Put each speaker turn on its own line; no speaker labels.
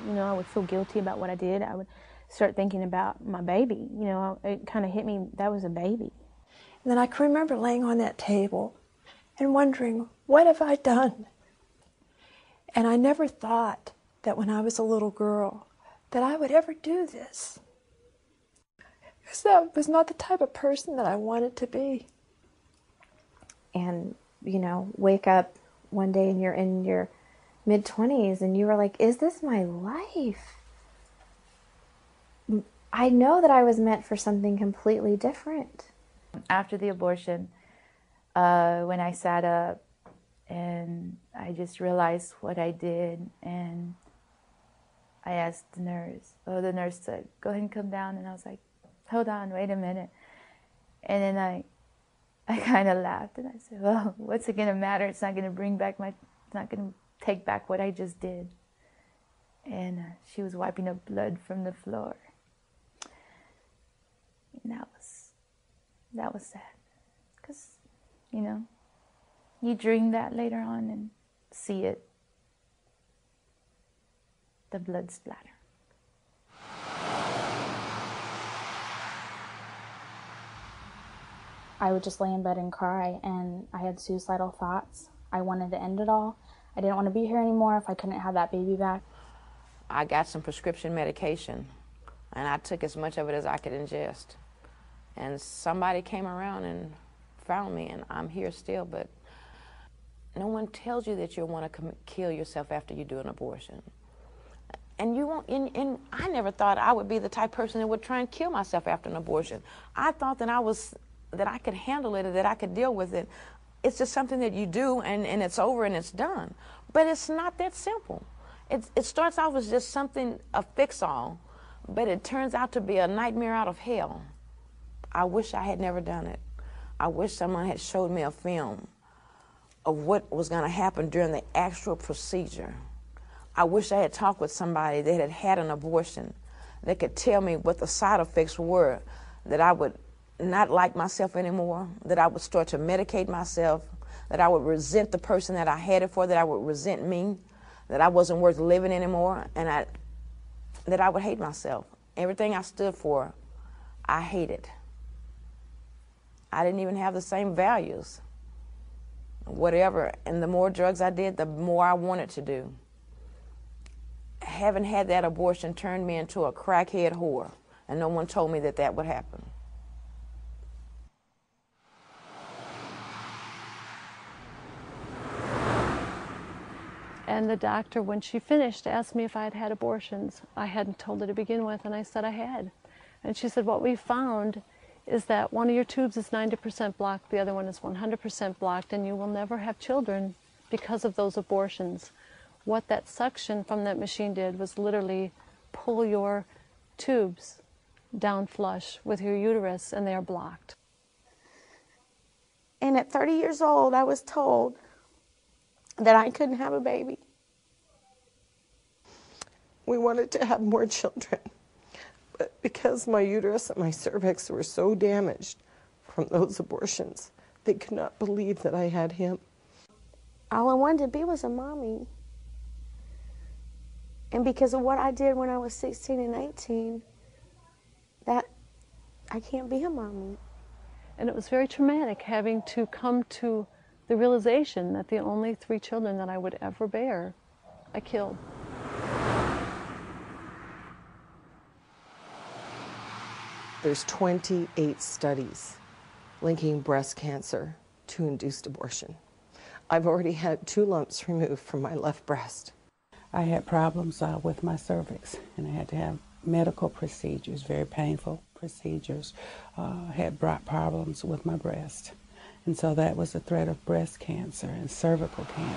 You know, I would feel guilty about what I did. I would start thinking about my baby. You know, it kind of hit me, that was a baby.
And then I can remember laying on that table and wondering, what have I done? And I never thought that when I was a little girl that I would ever do this. Because that was not the type of person that I wanted to be.
And, you know, wake up one day and you're in your mid-20s and you were like, is this my life? I know that I was meant for something completely different.
After the abortion, when I sat up and I just realized what I did, and I asked the nurse. Oh, the nurse said, go ahead and come down. And I was like, hold on, wait a minute. And then I kind of laughed and I said, well, what's it going to matter? It's not going to bring back it's not going to take back what I just did. And she was wiping up blood from the floor. And that was sad. Because, you know, you dream that later on and see it, the blood splatter.
I would just lay in bed and cry, and I had suicidal thoughts. I wanted to end it all. I didn't want to be here anymore if I couldn't have that baby back.
I got some prescription medication, and I took as much of it as I could ingest. And somebody came around and found me, and I'm here still, but no one tells you that you'll want to kill yourself after you do an abortion. And you won't, and I never thought I would be the type of person that would try and kill myself after an abortion. I thought that I could handle it, or that I could deal with it. It's just something that you do, and it's over and it's done. But it's not that simple. It starts off as just something, a fix-all, but it turns out to be a nightmare out of hell. I wish I had never done it. I wish someone had showed me a film of what was going to happen during the actual procedure. I wish I had talked with somebody that had had an abortion that could tell me what the side effects were, that I would not like myself anymore, that I would start to medicate myself, that I would resent the person that I had it for, that I would resent me, that I wasn't worth living anymore, and that I would hate myself. Everything I stood for, I hated. I didn't even have the same values, whatever. And the more drugs I did, the more I wanted to do. Having had that abortion turned me into a crackhead whore, and no one told me that that would happen.
And the doctor, when she finished, asked me if I had had abortions. I hadn't told her to begin with, and I said I had. And she said, what we found is that one of your tubes is 90% blocked, the other one is 100% blocked, and you will never have children because of those abortions. What that suction from that machine did was literally pull your tubes down flush with your uterus, and they are blocked.
And at 30 years old, I was told that I couldn't have a baby.
We wanted to have more children, but because my uterus and my cervix were so damaged from those abortions, they could not believe that I had him.
All I wanted to be was a mommy. And because of what I did when I was 16 and 18, that I can't be a mommy.
And it was very traumatic having to come to the realization that the only 3 children that I would ever bear, I killed.
There's 28 studies linking breast cancer to induced abortion. I've already had 2 lumps removed from my left breast.
I had problems with my cervix, and I had to have medical procedures, very painful procedures. Had brought problems with my breast. And so that was a threat of breast cancer and cervical cancer.